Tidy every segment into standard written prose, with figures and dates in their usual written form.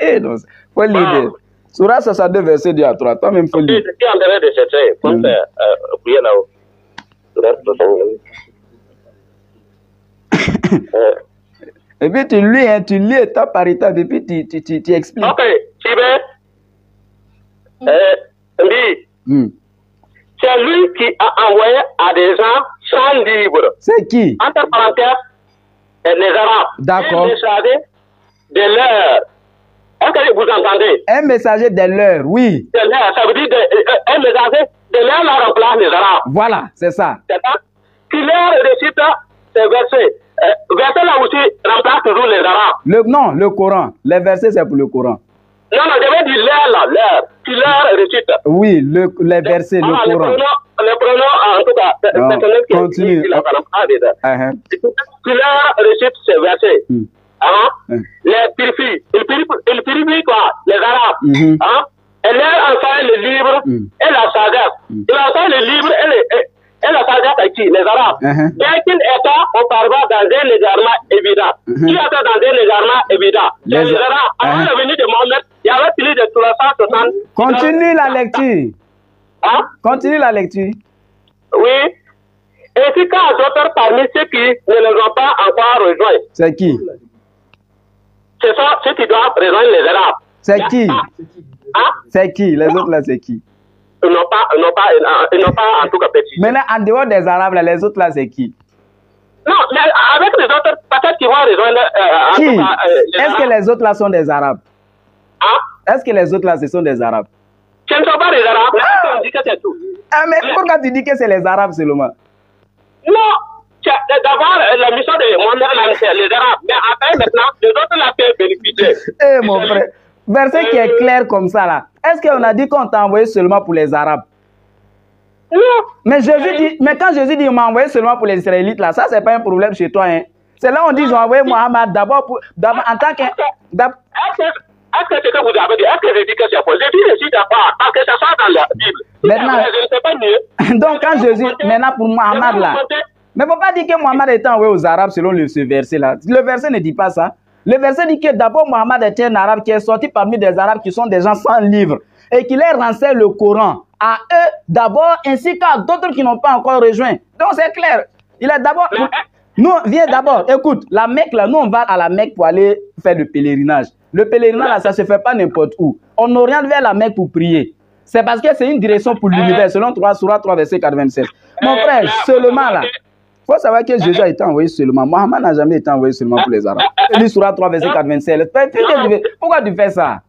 Eh non, faut l'idée. Surah 62, verset 2 à 3. Toi-même, faut lire. Je suis en train de chercher. Comme prier là-haut. Et puis tu lis étape par étape et puis tu expliques. Ok, tu veux. C'est lui qui a envoyé à des gens sans livre. C'est qui? Entre parenthèses, les Arabes. D'accord. Un messager de l'heure. Est-ce que vous entendez? Un messager de l'heure, oui. De l'heure, ça veut dire un messager de l'heure là remplace les Arabes. Voilà, c'est ça. C'est ça? Qui leur récite ces versets. Verset là aussi remplace toujours les Arabes. Non, le Coran. Les versets, c'est pour le Coran. Non, je vais dire l'heure là, l'heure. Qui leur récite. Oui, les versets, le Coran. Les pronoms, en tout cas, personnels qui continue. Qui leur récite ces versets. Les purifient. Ils purifient quoi? Les Arabes. Et leur enseigne le livre et la sagesse. Ils enseignent le livre et la sagesse à qui? Les Arabes. Dès qu'ils étaient auparavant dans un égarement évident. Qui était dans un égarement évident? Les Arabes. Avant la venue de Mohamed, il y avait plus de 360. Continue la lecture. Continue la lecture. Oui. Et puis quand d'autres parmi ceux qui ne les ont pas encore rejoints. C'est qui? C'est ça, ceux qui doivent rejoindre les Arabes. C'est qui? C'est qui? Les autres là, c'est qui? Ils n'ont pas en tout cas petit. Maintenant, en dehors des Arabes, là, les autres là, c'est qui? Non, mais avec les autres, peut-être qu'ils vont rejoindre. Qui? Est-ce que les autres là sont des Arabes? Est-ce que les autres là, ce sont des Arabes? Ce ne sont pas des Arabes, mais on dit que c'est tout. Mais pourquoi tu dis que c'est les Arabes seulement? Non, d'abord, la mission de Mohamed, c'est les Arabes. Mais après, maintenant, les autres là peuvent bénéficier. Eh mon frère, verset qui est clair comme ça là. Est-ce qu'on a dit qu'on t'a envoyé seulement pour les Arabes? Non. Mais Jésus dit, mais quand Jésus dit, il m'a envoyé seulement pour les Israélites là, ça c'est pas un problème chez toi, hein. C'est là où on dit, ils ont envoyé Mohamed d'abord en tant que. Est-ce que c'est ce que vous avez dit? Est-ce que je dis que c'est faux? Je dis que je suis d'accord, parce que ça sort dans la Bible. Maintenant, je ne sais pas mieux. Donc quand Jésus, maintenant pour Mohamed là, mais il ne faut pas dire que Mohamed était envoyé aux Arabes selon ce verset là. Le verset ne dit pas ça. Le verset dit que d'abord Mohamed était un Arabe qui est sorti parmi des Arabes qui sont des gens sans livre et qui leur renseigne le Coran à eux d'abord ainsi qu'à d'autres qui n'ont pas encore rejoint. Donc c'est clair. Il est d'abord. Nous, viens d'abord. Écoute, la Mecque là, nous on va à la Mecque pour aller faire le pèlerinage. Le pèlerinage là, ça ne se fait pas n'importe où. On oriente vers la Mecque pour prier. C'est parce que c'est une direction pour l'univers, selon Surah 3, verset 97. Mon frère, seulement là. Il faut savoir que Jésus a été envoyé seulement. Mohamed n'a jamais été envoyé seulement pour les Arabes. Lis Surah 3, verset 97. Pourquoi tu fais ça?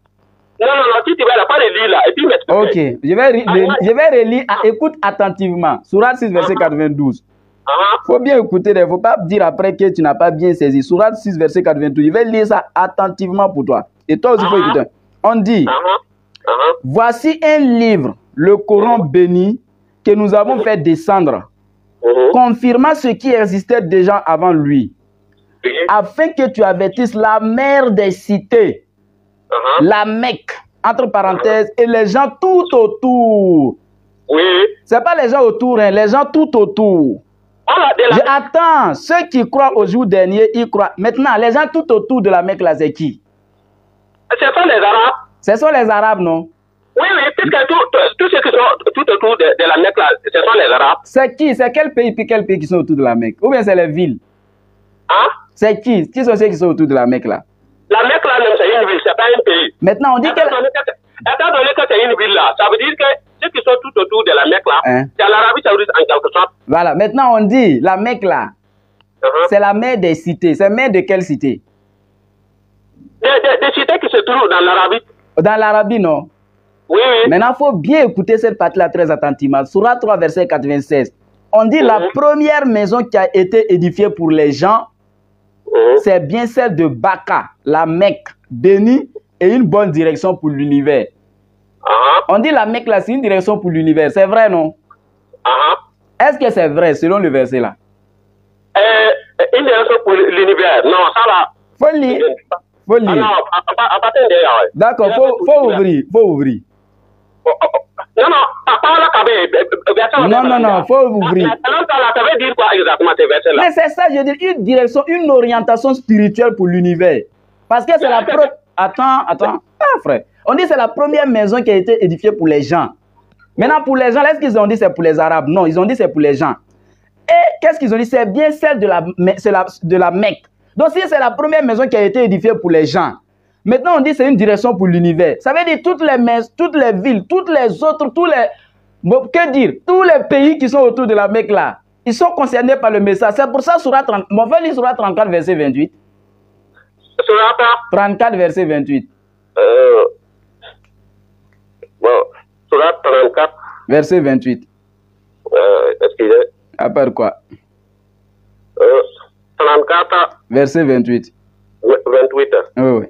Non, si tu vas pas le lire là. Et puis ok, je vais relire. Écoute attentivement. Surah 6, verset 92. Il faut bien écouter, il ne faut pas dire après que tu n'as pas bien saisi. Surah 6, verset 92. Je vais lire ça attentivement pour toi. Et toi aussi, il faut écouter. On dit, voici un livre, le Coran béni, que nous avons fait descendre, confirmant ce qui existait déjà avant lui, afin que tu avertisses la mère des cités, la Mecque, entre parenthèses, et les gens tout autour. Oui. Ce n'est pas les gens autour, hein, les gens tout autour. Attends, ceux qui croient au jour dernier, ils croient. Maintenant, les gens tout autour de la Mecque, là, c'est qui? Ce sont les Arabes. Ce sont les Arabes, non? Oui, puisque tous ceux qui sont tout autour de la Mecque, là, ce sont les Arabes. C'est qui? C'est quel pays puis quel pays qui sont autour de la Mecque? Ou bien c'est les villes? C'est qui? Qui sont ceux qui sont autour de la Mecque, là? La Mecque, là, c'est une ville, c'est pas un pays. Maintenant, on dit que... Étant donné que c'est une ville, là, ça veut dire que ceux qui sont tout autour de la Mecque, là, c'est l'Arabie Saoudite en quelque sorte. Voilà, maintenant, on dit, la Mecque, là, c'est la mère des cités. C'est mère de quelle cité? Des cités qui se trouvent dans l'Arabie. Dans l'Arabie, non? Oui. Maintenant, il faut bien écouter cette partie-là très attentivement. Surah 3, verset 96. On dit la première maison qui a été édifiée pour les gens, c'est bien celle de Baka, la Mecque, bénie et une bonne direction pour l'univers. On dit la Mecque là, c'est une direction pour l'univers. C'est vrai, non? Est-ce que c'est vrai selon le verset là? Une direction pour l'univers. Non, ça va. Faut lire. Faut lire. D'accord, faut ouvrir. Faut ouvrir. Non, faut ouvrir. Ça veut dire quoi exactement ces versets-là? Mais c'est ça, je veux dire, une direction, une orientation spirituelle pour l'univers. Parce que c'est la Attends. Ah, frère. On dit que c'est la première maison qui a été édifiée pour les gens. Maintenant, pour les gens, est-ce qu'ils ont dit c'est pour les Arabes? Non, ils ont dit c'est pour les gens. Et qu'est-ce qu'ils ont dit? C'est bien celle de la Mecque. Donc, si c'est la première maison qui a été édifiée pour les gens, maintenant on dit c'est une direction pour l'univers. Ça veut dire toutes les villes, toutes les autres, que dire? Tous les pays qui sont autour de la Mecque là, ils sont concernés par le message. C'est pour ça, on va lire Sourate 34, verset 28. Sourate 34, verset 28. Bon, Sourate 34. Verset 28. Excusez. À part quoi? 34. Verset 28. 28. Oui.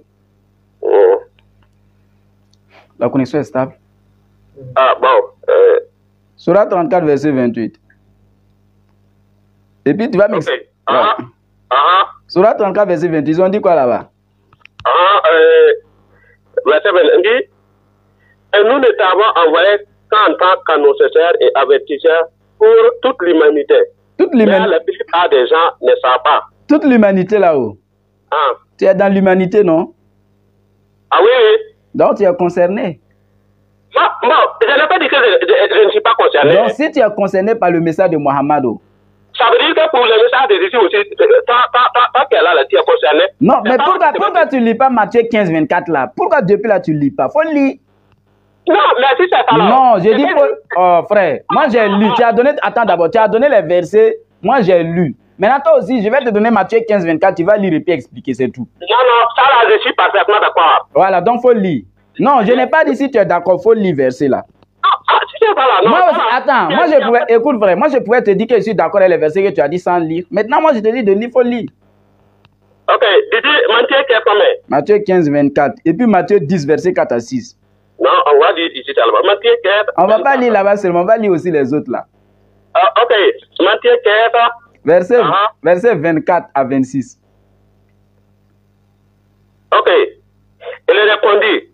La connexion est stable. Ah bon. Sourate 34, verset 28. Et puis tu vas m'expliquer. Okay. Sourate 34, verset 28. Ils ont dit quoi là-bas? Verset 28. Et nous ne t'avons envoyé qu'en tant qu'annonciateurs et avertisseurs pour toute l'humanité. Toute l'humanité. Mais la plupart des gens ne savent pas. Toute l'humanité là-haut. Tu es dans l'humanité, non? Ah oui, oui. Donc tu es concerné. Non, je n'ai pas dit que je ne suis pas concerné. Donc si tu es concerné par le message de Mohammed, ça veut dire que pour le message de Jésus aussi, tant qu'elle là, tu es concerné. Non, mais pourquoi tu ne lis pas Matthieu 15, 24 là? Pourquoi depuis là tu ne lis pas? Faut le lire. Non, mais si c'est ça là. Non, j'ai dit, oh frère, moi j'ai lu. Tu as donné, attends d'abord, tu as donné les versets, moi j'ai lu. Maintenant toi aussi, je vais te donner Matthieu 15, 24, tu vas lire et puis expliquer, c'est tout. Non, ça là, je suis parfaitement d'accord. Voilà, donc faut lire. Non, je n'ai pas dit si tu es d'accord, faut lire verset là. Si c'est pas là, non. Moi aussi, attends, moi je pouvais, écoute frère, moi je pouvais te dire que je suis d'accord avec les versets que tu as dit sans lire. Maintenant moi je te dis de lire, faut lire. Ok, dis Matthieu 15, combien? Matthieu 15, 24. Et puis Matthieu 10, verset 4 à 6. Non, on va dire ici là-bas. Matthieu 15. On va pas lire là-bas seulement, on va lire aussi les autres là. Ok, Matthieu 15. Verset 24 à 26. Ok. Il répondit,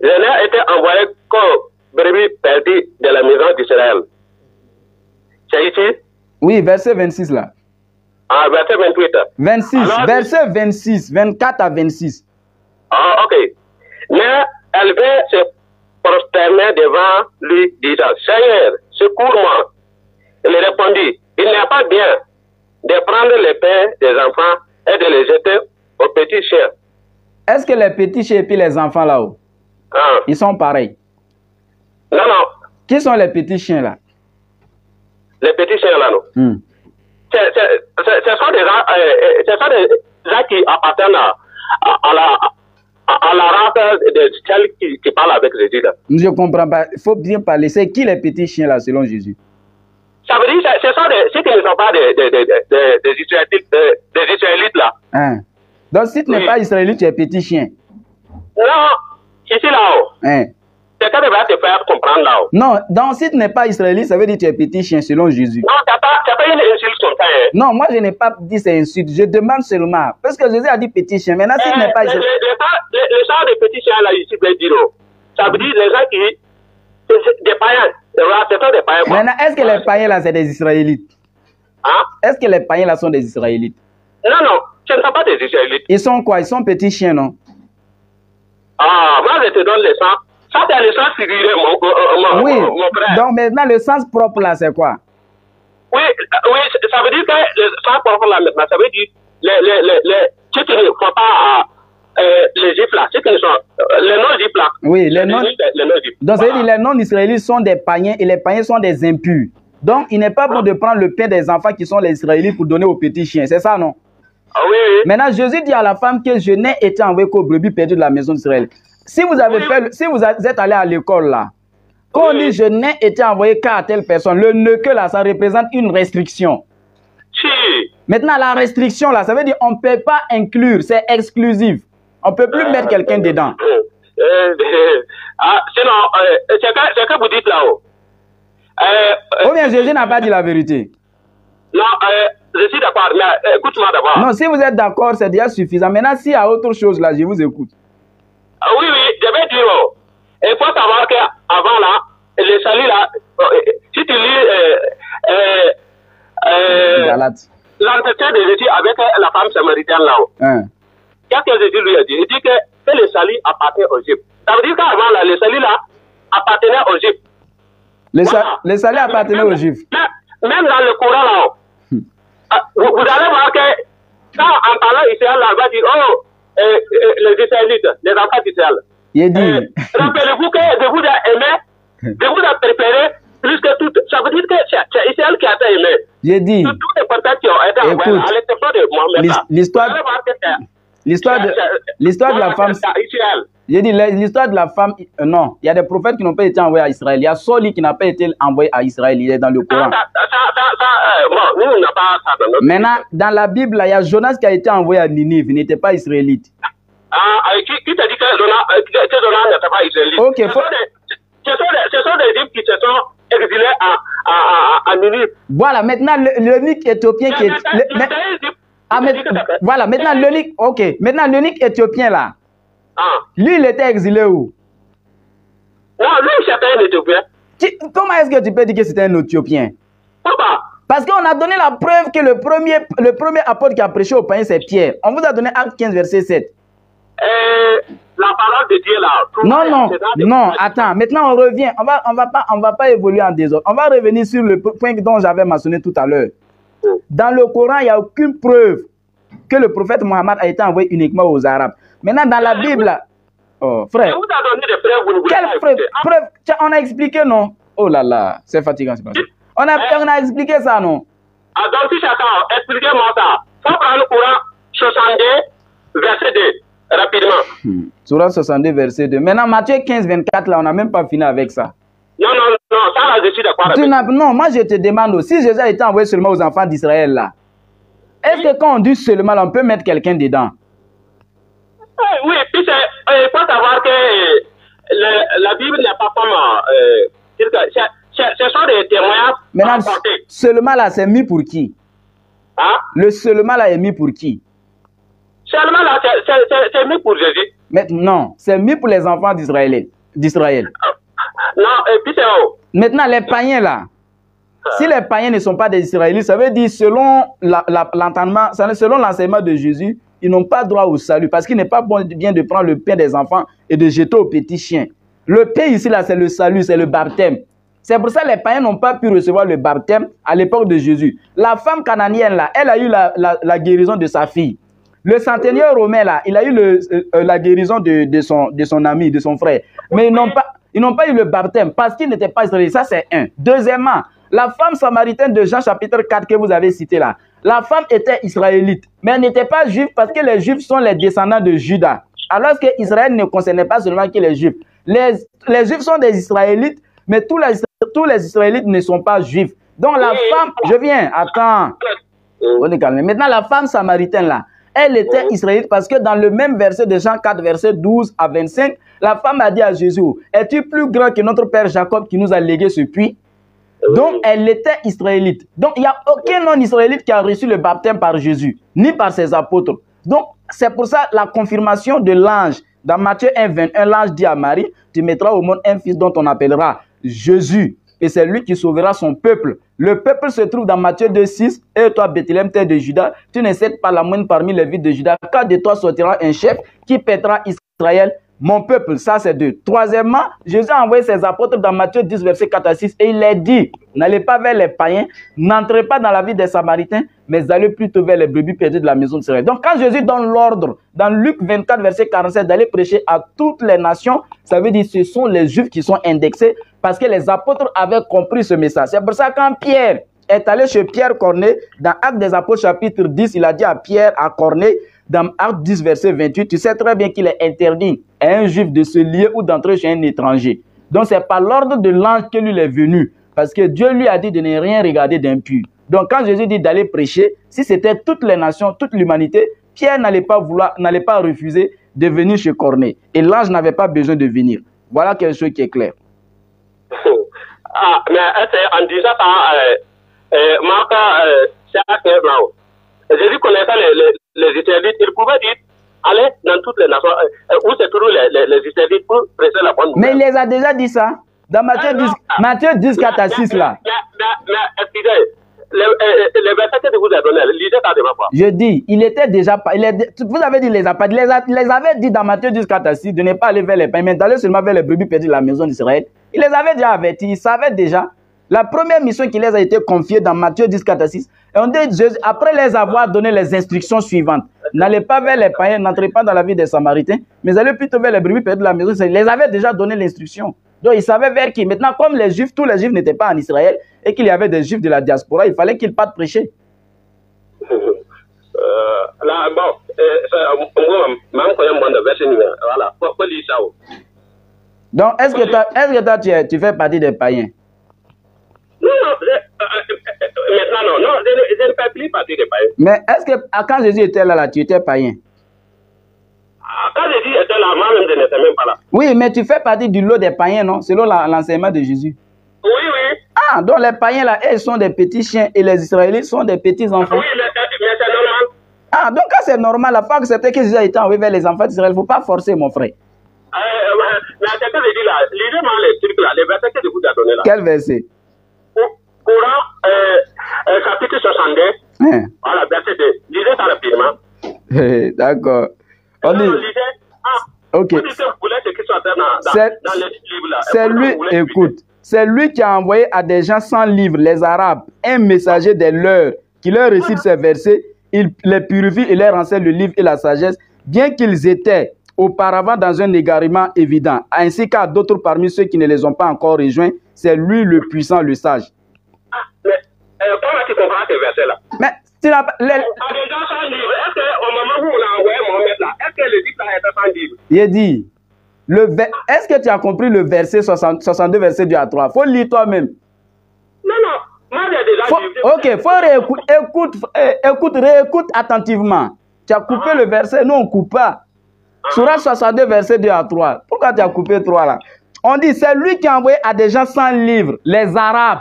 je n'ai été envoyé comme brebis perdu de la maison d'Israël. C'est ici? Oui, verset 26 là. Ah, verset 28. 26, alors, verset 26, 24 à 26. Ah, ok. Mais elle veut se prosterner devant lui, disant, Seigneur, secours-moi. Il répondit, il n'est pas bien de prendre les pains des enfants et de les jeter aux petits chiens. Est-ce que les petits chiens et puis les enfants là-haut, ils sont pareils? Non, non. Qui sont les petits chiens là? Les petits chiens là, non? Ce sont des gens qui appartiennent à la race de celles qui parlent avec Jésus là. Je ne comprends pas. Il faut bien parler. C'est qui les petits chiens là selon Jésus? Ça veut dire ce sont ceux qui ne sont pas des Israélites là. Donc si tu n'es pas israélite, tu es petit chien. Non, ici là-haut. C'est ça qui va te faire comprendre là-haut. Non, donc si tu n'es pas israélite, ça veut dire que tu es petit chien selon Jésus. Non, tu n'as pas une insulte comme ça. Non, moi je n'ai pas dit c'est insulte. Je demande seulement. Parce que Jésus a dit petit chien. Maintenant, si tu n'es pas israélite. Les gens des petits chiens là ici, veut dire, ça veut dire les gens qui. Des païens. C'est des païens. Maintenant, est-ce que les païens là, c'est des israélites? Est-ce que les païens là sont des israélites? Non, non, ce ne sont pas des israélites. Ils sont quoi? Ils sont petits chiens, non? Ah, moi je te donne le sens. Ça, c'est le sens figuré, mon frère. Donc maintenant, le sens propre là, c'est quoi? Oui, ça veut dire que le sens propre là, maintenant, ça veut dire ceux qui ne font pas les juifs là, ceux qui ne sont les non-juifs là. Oui, les non-juifs. Donc ça veut dire que les non-israélites sont des païens et les païens sont des impurs. Donc il n'est pas bon de prendre le pain des enfants qui sont les israélites pour donner aux petits chiens, c'est ça, non? Oui. Maintenant, Jésus dit à la femme que je n'ai été envoyé qu'aux brebis perdues de la maison d'Israël. Si vous avez si vous êtes allé à l'école là, quand on dit je n'ai été envoyé qu'à telle personne, le ne que là, ça représente une restriction. Si. Maintenant, la restriction là, ça veut dire on ne peut pas inclure, c'est exclusif. On ne peut plus mettre quelqu'un dedans. Sinon, c'est que vous dites là-haut. Ou bien Jésus n'a pas dit la vérité. Non, je suis d'accord, mais écoute-moi d'abord. Non, si vous êtes d'accord, c'est déjà suffisant. Maintenant, s'il y a autre chose là, je vous écoute. Oui, je vais dire. Il faut savoir qu'avant là, le salut là, si tu lis l'entretien de Jésus avec la femme samaritaine là-haut, qu'est-ce que Jésus lui a dit? Il dit que le salut appartient aux Juifs. Ça veut dire qu'avant, là, le salut là appartenait aux Juifs. Le salut appartenait aux Juifs. Même dans le Coran, là, vous allez voir que quand en parlant Israël, là, on va dire, oh, les Israélites, les enfants d'Israël. Il dit. Rappelez-vous que je vous ai aimé, je vous ai préféré plus que tout. Ça veut dire que c'est Israël qui a été aimé. J'ai dit. Tous les prophètes qui ont été envoyés, à l'exception de Mohamed. L'histoire de la femme. J'ai dit l'histoire de la femme. Non, il y a des prophètes qui n'ont pas été envoyés à Israël. Il y a Soli qui n'a pas été envoyé à Israël. Il est dans le Coran. Nous, on n'a pas ça dans notre Maintenant, dans la Bible, il y a Jonas qui a été envoyé à Ninive. Il n'était pas israélite. Qui t'a dit que Jonas n'était pas israélite? Ok. Ce sont des Juifs qui se sont exilés à Ninive. Voilà, maintenant, l'eunuque éthiopien qui est. Voilà, maintenant, l'eunuque. Ok, maintenant, l'eunuque éthiopien là. Lui, il était exilé où? Non, lui, c'était un Éthiopien. Comment est-ce que tu peux dire que c'était un Éthiopien? Pourquoi? Parce qu'on a donné la preuve que le premier apôtre qui a prêché au païen, c'est Pierre. On vous a donné Acte 15, verset 7. La parole de Dieu là. Non, attends. Maintenant, on revient. On va pas évoluer en désordre. On va revenir sur le point dont j'avais mentionné tout à l'heure. Dans le Coran, il n'y a aucune preuve que le prophète Mohammed a été envoyé uniquement aux Arabes. Maintenant, dans la Bible, oh, frère. Je vous ai donné des preuves, vous ne voulez quelle preuve? On a expliqué, non? Oh là là, c'est fatigant, c'est pas ça. On a expliqué ça, non? Donc, si chacun, expliquez-moi ça. Il faut prendre le Coran 62, verset 2, rapidement. Surah 62, verset 2. Maintenant, Matthieu 15, 24, là, on n'a même pas fini avec ça. Non, ça, là, je suis d'accord. Non, moi, je te demande, si Jésus a été envoyé seulement aux enfants d'Israël, là, est-ce que quand on dit seulement, on peut mettre quelqu'un dedans? Oui, puis il faut savoir que la Bible n'est pas comme... ce sont des témoignages. Maintenant, seulement là, c'est mis pour qui? Le seulement là est mis pour qui? Seulement là, c'est mis pour Jésus. Mais non, c'est mis pour les enfants d'Israël. Non, et puis c'est où? Maintenant, les païens là, si les païens ne sont pas des Israélites, ça veut dire selon l'entendement, selon l'enseignement de Jésus, ils n'ont pas droit au salut parce qu'il n'est pas bien de prendre le pain des enfants et de jeter aux petits chiens. Le pain ici là, c'est le salut, c'est le baptême. C'est pour ça que les païens n'ont pas pu recevoir le baptême à l'époque de Jésus. La femme cananienne là, elle a eu la guérison de sa fille. Le centenier romain là, il a eu la guérison de son ami, de son frère. Mais ils n'ont pas eu le baptême parce qu'ils n'étaient pas israélites. Ça c'est un. Deuxièmement, la femme samaritaine de Jean chapitre 4 que vous avez cité là, la femme était israélite, mais elle n'était pas juive parce que les juifs sont les descendants de Juda. Alors que Israël ne concernait pas seulement que les juifs. Les juifs sont des israélites, mais tous les israélites ne sont pas juifs. Donc la femme, je viens, attends. On est calme. Maintenant la femme samaritaine là, elle était israélite parce que dans le même verset de Jean 4, verset 12 à 25, la femme a dit à Jésus, es-tu plus grand que notre père Jacob qui nous a légué ce puits? Donc, elle était israélite. Donc, il n'y a aucun non-israélite qui a reçu le baptême par Jésus, ni par ses apôtres. Donc, c'est pour ça la confirmation de l'ange. Dans Matthieu 1, 21, l'ange dit à Marie, tu mettras au monde un fils dont on appellera Jésus. Et c'est lui qui sauvera son peuple. Le peuple se trouve dans Matthieu 2, 6. Et toi, Bethléem, terre de Juda, tu ne cèdes pas la moindre parmi les villes de Juda, car de toi sortira un chef qui pètera Israël, mon peuple. Ça, c'est 2. Troisièmement, Jésus a envoyé ses apôtres dans Matthieu 10, verset 4 à 6. Et il leur dit, n'allez pas vers les païens, n'entrez pas dans la ville des Samaritains, mais allez plutôt vers les brebis perdues de la maison d'Israël. Donc, quand Jésus donne l'ordre, dans Luc 24, verset 47, d'aller prêcher à toutes les nations, ça veut dire que ce sont les Juifs qui sont indexés parce que les apôtres avaient compris ce message. C'est pour ça que quand Pierre est allé chez Pierre Corneille, dans Actes des Apôtres, chapitre 10, il a dit à Pierre, à Corneille, dans Acte 10, verset 28, tu sais très bien qu'il est interdit à un juif de se lier ou d'entrer chez un étranger. Donc, c'est par l'ordre de l'ange que lui est venu. Parce que Dieu lui a dit de ne rien regarder d'impur. Donc, quand Jésus dit d'aller prêcher, si c'était toutes les nations, toute l'humanité, Pierre n'allait pas refuser de venir chez Corneille. Et l'ange n'avait pas besoin de venir. Voilà quelque chose qui est clair. Mais en disant ça, Marc, c'est blanc. Jésus connaissait les Israélites, il pouvait dire, allez dans toutes les nations, où se trouvent les Israélites pour prêcher la bonne nouvelle. Mais il les a déjà dit ça. Dans Matthieu 10, 4 à 6 là. Mais excusez, les versets que vous avez donnés, lisez ça devant moi. Je dis, il était déjà... vous avez dit, les avait dit dans Matthieu 10:4-6 de ne pas aller vers les païens, mais d'aller seulement vers les brebis perdues de la maison d'Israël. Il les avait déjà avertis, ils savaient déjà. La première mission qui les a été confiée dans Matthieu 10:4-6, et on dit, après les avoir donné les instructions suivantes, n'allez pas vers les païens, n'entrez pas dans la vie des Samaritains, mais allez plutôt vers les brebis perdues de la maison d'Israël. Il les avait déjà donné l'instruction. Donc, ils savaient vers qui. Maintenant, comme les Juifs, tous les Juifs n'étaient pas en Israël et qu'il y avait des Juifs de la diaspora, il fallait qu'ils partent prêcher. Là, bon, voilà, faut lire ça. Donc, est-ce que toi, tu fais partie des païens? Non, maintenant, non, je ne fais plus partie des païens. Mais est-ce que quand Jésus était là, tu étais païen? Quand Jésus était là, moi-même, je n'étais même pas là. Oui, mais tu fais partie du lot des païens, non? Selon l'enseignement de Jésus. Oui, oui. Ah, donc les païens là, ils sont des petits chiens et les Israélites sont des petits enfants. Oui, mais c'est normal. Ah, donc quand c'est normal, il faut accepter que Jésus a été envoyé vers les enfants d'Israël. Il ne faut pas forcer, mon frère. Mais c'est ce que je dis là. Lisez-moi les trucs là, les versets que je vous ai donnés là. Quel verset? Courant, chapitre 62. Voilà, verset 2. Lisez ça rapidement. D'accord. On dit... Ok. C'est lui, écoute, c'est lui qui a envoyé à des gens sans livre, les Arabes, un messager des leurs, qui leur récite ces versets, il les purifie et leur enseigne le livre et la sagesse, bien qu'ils étaient auparavant dans un égarement évident, ainsi qu'à d'autres parmi ceux qui ne les ont pas encore rejoints, c'est lui le puissant, le sage. Mais comment tu comprends ces versets-là? Mais tu n'as pas... Des gens sans livre, est-ce qu'au moment où on a envoyé Mohamed là, est-ce que le livre là était sans livre? Il dit, est-ce que tu as compris le verset 62, verset 2 à 3? Faut lire toi-même. Non, non, moi j'ai déjà lu. Ok, faut réécoute attentivement. Tu as coupé le verset, nous on ne coupe pas. Sourate 62, verset 2 à 3. Pourquoi tu as coupé 3 là? On dit, c'est lui qui a envoyé à des gens sans livre, les Arabes.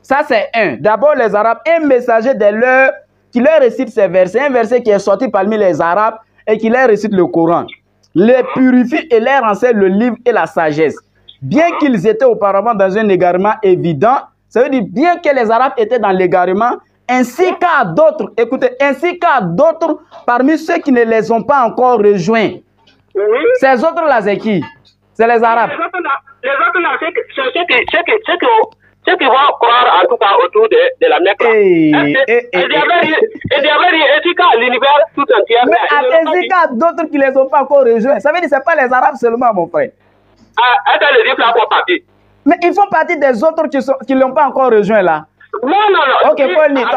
Ça c'est un. D'abord les Arabes, un messager de leur qui leur récite ces versets, un verset qui est sorti parmi les Arabes et qui leur récite le Coran. Les purifie et leur enseigne le livre et la sagesse. Bien qu'ils étaient auparavant dans un égarement évident, ça veut dire bien que les Arabes étaient dans l'égarement, ainsi qu'à d'autres, écoutez, ainsi qu'à d'autres parmi ceux qui ne les ont pas encore rejoints. Oui. Ces autres-là, c'est qui? C'est les Arabes. Les autres-là, c'est ceux qui vont croire en tout cas autour de la Mecque. Ainsi qu'à l'univers tout entier. Mais ainsi qu'à d'autres qui ne les ont pas encore rejoints. Ça veut dire que ce n'est pas les Arabes seulement, mon frère. Est-ce que les Juifs là font partie? Mais ils font partie des autres qui ne l'ont pas encore rejoint là. Non, non, non. Ok, faut lire.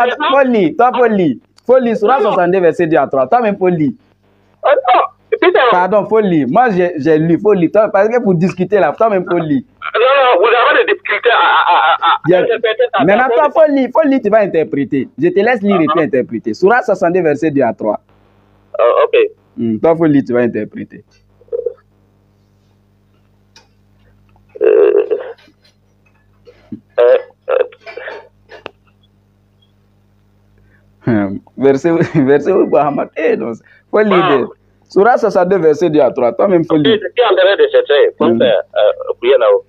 Faut lire. Surah 62, verset 2 à 3. Toi-même, faut lire. Pardon, faut lire. Moi, j'ai lu, faut lire. Parce que pour discuter là, toi-même, faut lire. Non, vous avez des difficultés à interpréter ça. Maintenant, toi, faut lire, tu vas interpréter. Je te laisse lire et puis interpréter. Surah 62, verset 2 à 3. Ok. Toi, faut lire, tu vas interpréter. Verset où Muhammad faut lire. Surah 62, verset 2 à 3. Toi-même, faut lire. Je suis en train de chercher. Comme prier là-haut.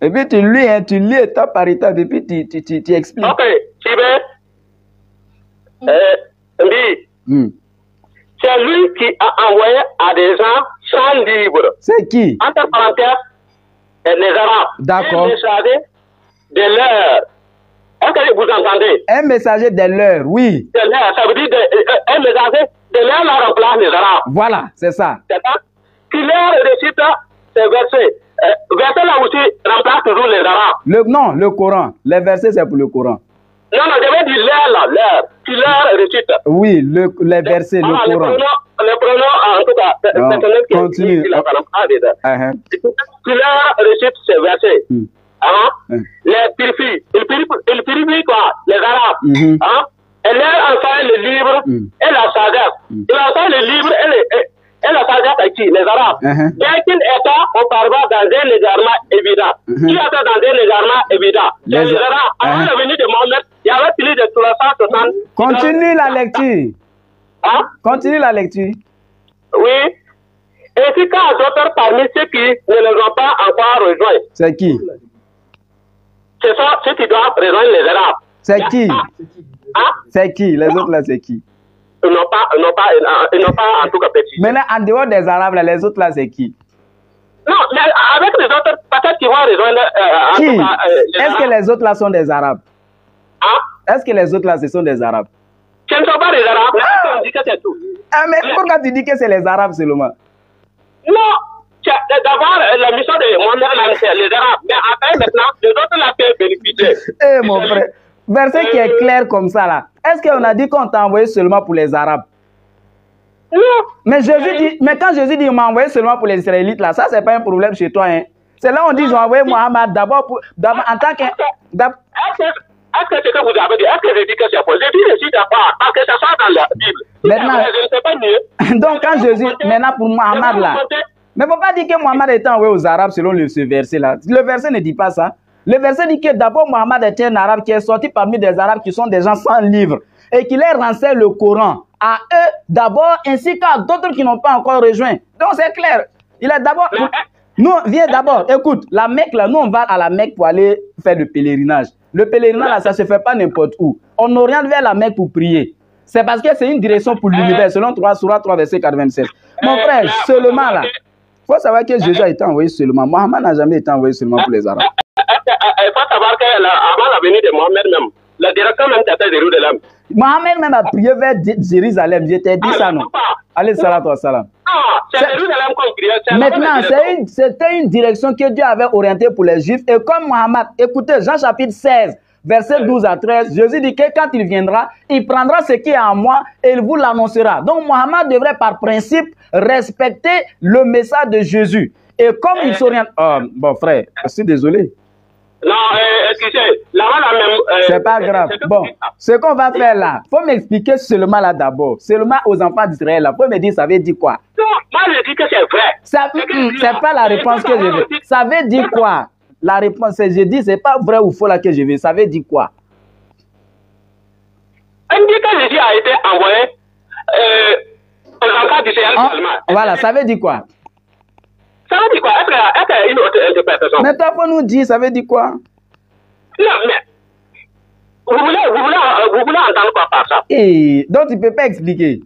Et puis tu lis étape par étape et puis tu expliques. Ok, tu veux? C'est lui qui a envoyé à des gens sans livre. C'est qui? Entre parenthèses, les Arabes. D'accord. Un messager de l'heure. Est-ce que vous entendez? Un messager de l'heure, oui. De l'heure, ça veut dire un messager de l'heure la remplace les Arabes. Voilà, c'est ça. C'est ça? Qui leur récite ces versets. Verset là aussi remplace toujours les Arabes. Non, le Coran. Les versets, c'est pour le Coran. Non, non, je vais dire l'heure là, l'heure. Qui leur récite. Oui, les versets, le Coran. Les pronoms, en tout cas, personnel qui continue. Qui leur récite ces versets. Les purifie. Ils purifient quoi? Les Arabes. Et leur enseigne le livre et la sagesse. Ils enseignent le livre et la sagesse à qui? Les Arabes. Bien qu'ils étaient auparavant dans un égarement évident. Qui était dans un égarement évident? C'est les Arabes. Avant la venue de Mohamed, il y avait plus de 360. Continue la lecture. Continue la lecture. Oui. ainsi qu'à d'autres parmi ceux qui ne les ont pas encore rejoints. C'est qui? Ce sont ceux qui doivent rejoindre les Arabes. C'est qui? Hein? C'est qui? Les autres là, c'est qui? Ils n'ont pas en tout cas précisé. Maintenant, en dehors des Arabes, là, les autres là, c'est qui? Non, mais avec les autres, peut-être qu'ils vont rejoindre. Qui? Est-ce que les autres là sont des Arabes? Hein? Est-ce que les autres là, ce sont des Arabes? Ce ne sont pas des Arabes, mais on dit que c'est tout. Ah, mais pourquoi tu dis que c'est les Arabes seulement? Non, d'abord, la mission de Mohamed, c'est les Arabes. Mais après, maintenant, les autres là peuvent bénéficier. Eh, mon frère, verset qui est clair comme ça là. Est-ce qu'on a dit qu'on t'a envoyé seulement pour les Arabes? Non. Mais Jésus dit, mais quand Jésus dit, il m'a envoyé seulement pour les Israélites là, ça c'est pas un problème chez toi, hein. C'est là où on dit, j'ai envoyé Mohamed d'abord en tant que. Est-ce que ce que vous avez dit, est-ce que je dis que c'est faux? Je dis que je suis d'accord, parce que ça sort dans la Bible. Maintenant, je ne sais pas mieux. Donc quand Jésus, maintenant pour Mohamed là, mais il ne faut pas dire que Mohamed était envoyé aux Arabes selon ce verset là. Le verset ne dit pas ça. Le verset dit que d'abord Mohamed était un Arabe qui est sorti parmi des Arabes qui sont des gens sans livre et qui leur renseigne le Coran à eux d'abord ainsi qu'à d'autres qui n'ont pas encore rejoint. Donc c'est clair. Il est d'abord. Nous, viens d'abord, écoute, la Mecque là, nous on va à la Mecque pour aller faire le pèlerinage. Le pèlerinage là, ça ne se fait pas n'importe où. On oriente vers la Mecque pour prier. C'est parce que c'est une direction pour l'univers, selon Surah 3, verset 87. Mon frère, seulement là, il faut savoir que Jésus a été envoyé seulement. Mohamed n'a jamais été envoyé seulement pour les Arabes. Il faut savoir qu'avant la venue de Mohamed même, la direction même c'était Jérusalem. Mohamed même a prié vers Jérusalem. Je t'ai dit ça, non? Allez, salam wa salam. C'est Jérusalem qu'on priait. Maintenant, c'était une direction que Dieu avait orientée pour les Juifs. Et comme Mohamed, écoutez, Jean chapitre 16, verset 12 à 13, Jésus dit que quand il viendra, il prendra ce qui est en moi et il vous l'annoncera. Donc Mohamed devrait par principe respecter le message de Jésus. Et comme il s'oriente... bon frère, je suis désolé. Non, excusez, là-bas, même... c'est pas grave. Bon, ce qu'on va faire là, il faut m'expliquer seulement là d'abord. Seulement aux enfants d'Israël là. Il faut me dire, ça veut dire quoi? Non, moi je dis que c'est vrai. C'est pas la réponse que je veux. Ça veut dire quoi? La réponse, je dis, c'est pas vrai ou faux là que je veux. Ça veut dire quoi? On dit que Jésus a été envoyé aux enfants d'Israël seulement. Voilà, ça veut dire quoi? Ça veut dire quoi? Est-ce qu'il y a une autre interprétation? Mais toi, faut nous dire, ça veut dire quoi? Non, mais vous voulez entendre quoi par ça? Et donc tu ne peux pas expliquer.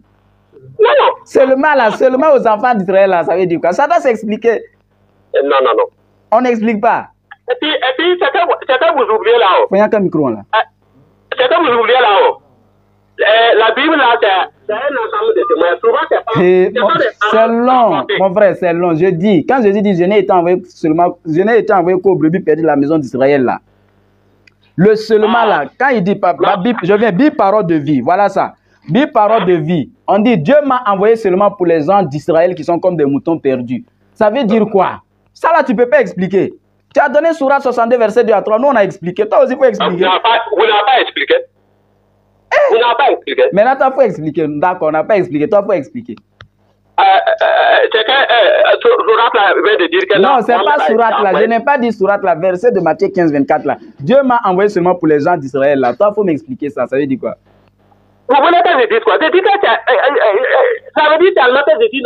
Non, non. Seulement aux enfants d'Israël, là, ça veut dire quoi? Ça doit s'expliquer. Non, non, non. On n'explique pas. Et puis c'est que vous oubliez là-haut. Il y a un micro là. C'est que vous oubliez là-haut. La Bible là, c'est un ensemble de témoins. Souvent, c'est long, mon frère, c'est long. Je dis, quand Jésus dit, je n'ai été envoyé qu'aux brebis perdues de la maison d'Israël là. Le seulement là, quand il dit, je viens, bi-parole de vie, voilà ça. Bi-parole de vie. On dit, Dieu m'a envoyé seulement pour les gens d'Israël qui sont comme des moutons perdus. Ça veut dire quoi? Ça là, tu ne peux pas expliquer. Tu as donné Surah 62, verset 2 à 3. Nous, on a expliqué. Toi aussi, il faut expliquer. Vous n'avez pas expliqué. Vous n'avez pas expliqué. Maintenant, toi, il faut expliquer. D'accord, on n'a pas expliqué. Toi, il faut expliquer. C'est que Surat là veut de dire que... Non, c'est pas Surat là. Je n'ai pas dit Surat là. Verset de Matthieu 15, 24 là. Dieu m'a envoyé seulement pour les gens d'Israël là. Toi, il faut m'expliquer ça. Ça veut dire quoi? Vous voulez que je dise quoi? Je dis que ça veut dire que Jésus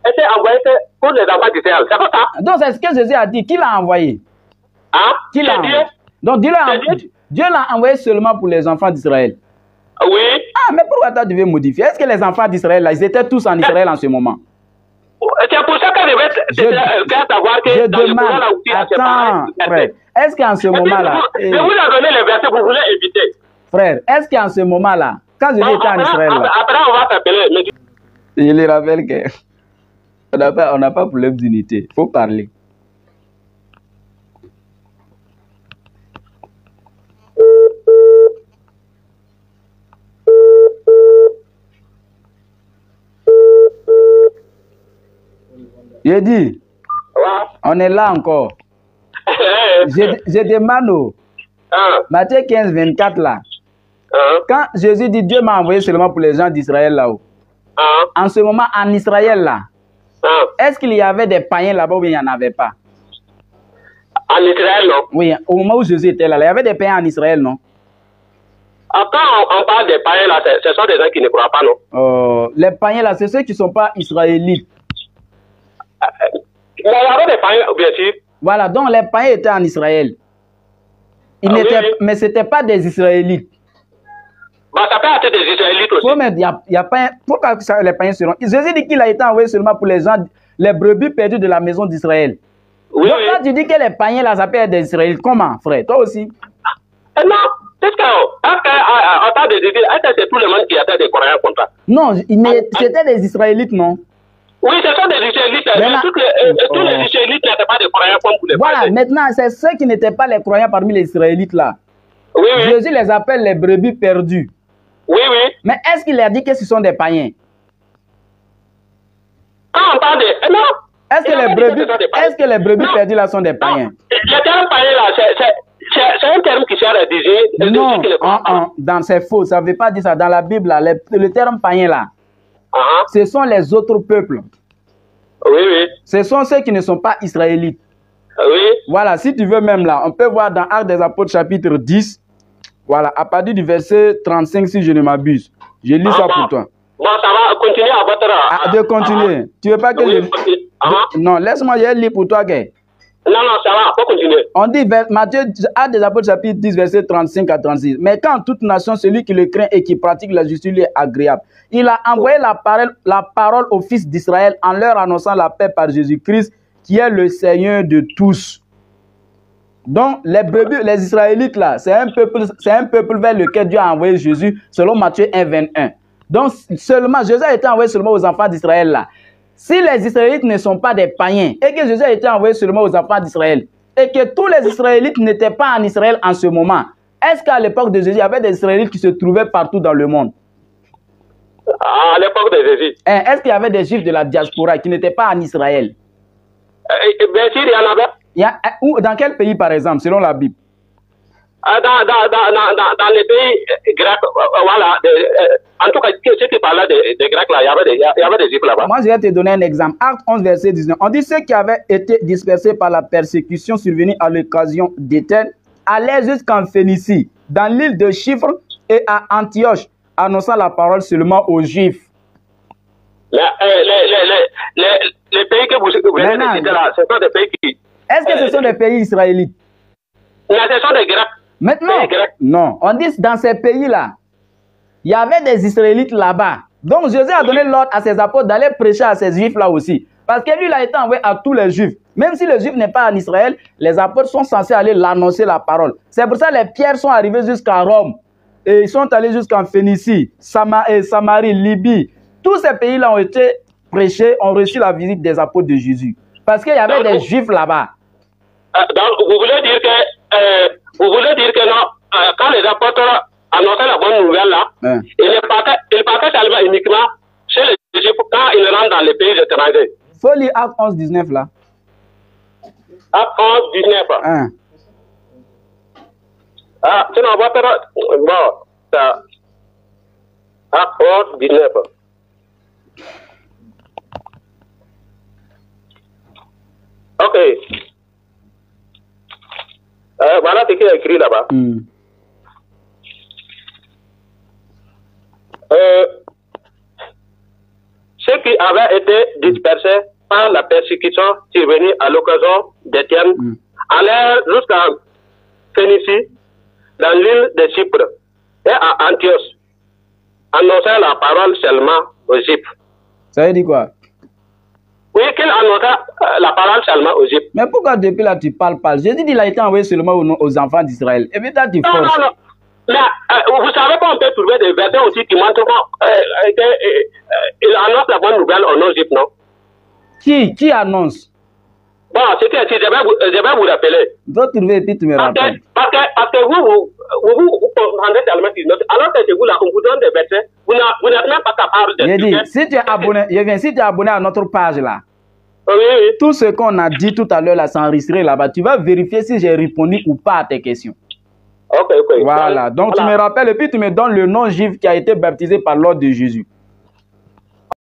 a été envoyé pour les enfants d'Israël. C'est pas ça? Donc, c'est ce que Jésus a dit. Qui l'a envoyé? Hein? Qui l'a envoyé? Donc, Dieu l'a envoyé seulement pour les enfants d'Israël. Oui. Ah, mais pourquoi tu devais modifier? Est-ce que les enfants d'Israël, là, ils étaient tous en Israël en ce moment? C'est pour ça que je vais savoir que... Je demande, attends, frère, est-ce qu'en ce moment-là... Je vous ai donné les versets, vous voulez éviter. Frère, est-ce qu'en ce moment-là, quand je étais en Israël... Là, après, on va t'appeler. Je les rappelle qu'on n'a pas problème d'unité. Il faut parler. J'ai dit, on est là encore. Je demande au Matthieu 15, 24 là. Quand Jésus dit Dieu m'a envoyé seulement pour les gens d'Israël là-haut. En ce moment, en Israël là, est-ce qu'il y avait des païens là-bas ou il n'y en avait pas? En Israël, non? Oui, au moment où Jésus était là, il y avait des païens en Israël, non? Quand on parle des païens là, ce sont des gens qui ne croient pas, non? Les païens là, c'est ceux qui ne sont pas israélites. il y avait des païens, bien sûr. Voilà, donc les païens étaient en Israël. Mais ce n'étaient pas des Israélites. Bah, ça peut être des Israélites aussi. Oui, mais il y a pas, pourquoi les païens seront... Jésus dit qu'il a été envoyé seulement pour les gens, les brebis perdues de la maison d'Israël. Oui, donc quand tu dis que les païens là, ça peut être des Israélites, comment, frère? Toi aussi? Non, c'est ce qu'en temps de Jésus, est-ce que c'est tout le monde qui était des croyants comme ça? Non, mais c'était des Israélites, non? Oui, ce sont des Israélites. Mais tous les Israélites n'étaient pas des croyants comme vous les voilà, pensez. maintenant, c'est ceux qui n'étaient pas les croyants parmi les Israélites là. Oui, oui. Jésus les appelle les brebis perdues. Oui, oui. Mais est-ce qu'il a dit que ce sont des païens? Quand on parle de... Non. Est-ce que les brebis perdues là sont des païens? Le terme païen là, c'est un terme qui sert à dire... Non, c'est faux, ça ne veut pas dire ça. Dans la Bible, là, le terme païen là, ce sont les autres peuples. Oui, oui. Ce sont ceux qui ne sont pas israélites. Oui. Voilà, si tu veux même là, on peut voir dans Actes des Apôtres chapitre 10, voilà, à partir du verset 35 si je ne m'abuse. Je lis ça pour toi. Bon, ça va continuer à votre... de continuer. Tu veux pas que je... Non, laisse-moi, je lis pour toi. Okay? Non, ça va, faut continuer. On dit, Matthieu, Actes des Apôtres chapitre 10, verset 35 à 36. Mais quand toute nation, celui qui le craint et qui pratique la justice lui est agréable, il a envoyé la parole aux fils d'Israël en leur annonçant la paix par Jésus-Christ, qui est le Seigneur de tous. Donc, les brebis, les Israélites là, c'est un peuple vers lequel Dieu a envoyé Jésus, selon Matthieu 1, 21. Donc, seulement, Jésus a été envoyé seulement aux enfants d'Israël là. Si les Israélites ne sont pas des païens, et que Jésus a été envoyé seulement aux enfants d'Israël, et que tous les Israélites n'étaient pas en Israël en ce moment, est-ce qu'à l'époque de Jésus, il y avait des Israélites qui se trouvaient partout dans le monde? À l'époque de Jésus. Est-ce qu'il y avait des Juifs de la diaspora qui n'étaient pas en Israël? Bien sûr, il y en avait. Dans quel pays, par exemple, selon la Bible? Dans les pays grecs, voilà. En tout cas, ceux qui parlaient des Grecs, là, il y avait des Juifs là-bas. Moi, je vais te donner un exemple. Acte 11, verset 19. On dit ceux qui avaient été dispersés par la persécution survenue à l'occasion d'Éthène allaient jusqu'en Phénicie, dans l'île de Chypre et à Antioche, annonçant la parole seulement aux Juifs. Les pays que vous venez de citer là, ce sont des pays qui... Est-ce que ce sont des pays israélites? Non, ce sont des Grecs. Maintenant, non. On dit dans ces pays-là, il y avait des Israélites là-bas. Donc Jésus a donné l'ordre à ses apôtres d'aller prêcher à ces Juifs-là aussi. Parce que lui, il a été envoyé à tous les Juifs. Même si le Juif n'est pas en Israël, les apôtres sont censés aller l'annoncer la parole. C'est pour ça que les pierres sont arrivées jusqu'à Rome. Et ils sont allés jusqu'en Phénicie, Samarie, Libye. Tous ces pays-là ont été prêchés, ont reçu la visite des apôtres de Jésus. Parce qu'il y avait des Juifs là-bas. Donc, vous voulez dire que non, quand les apôtres annonçaient la bonne nouvelle là, ils partaient seulement uniquement chez les Juifs quand ils rentrent dans les pays étrangers. Il faut lire Acte 11, 19 là. Acte 11, 19. Sinon, votre... Bon, ça... Acte 11, 19. Ok. Voilà ce qu'il a écrit là-bas. Ceux qui avaient été dispersés par la persécution survenue à l'occasion d'Étienne allèrent jusqu'à Phénicie, dans l'île de Chypre, et à Antioche, annonçant la parole seulement aux Juifs. Ça veut dire quoi? Oui, qu'il annonça la parole seulement aux Juifs. Mais pourquoi depuis là tu parles pas? Jésus dit qu'il a été envoyé seulement aux enfants d'Israël. Et puis là tu forces. Non. Mais vous savez qu'on peut trouver des versets aussi qui montrent qu'il annonce la bonne nouvelle aux non-Juifs, non? Qui annonce? Bon, c'est que je vais vous rappeler. Tu dois trouver et puis tu me rappelles. Parce que vous comprendrez tellement qu'il note. Alors que c'est vous là, on vous donne des versets, vous n'êtes même pas capable de... J'ai dit, si tu es abonné à notre page là, oui. Tout ce qu'on a dit tout à l'heure là, c'est enregistré là-bas. Tu vas vérifier si j'ai répondu ou pas à tes questions. Ok. Voilà, donc tu me rappelles et puis tu me donnes le nom juif qui a été baptisé par l'ordre de Jésus.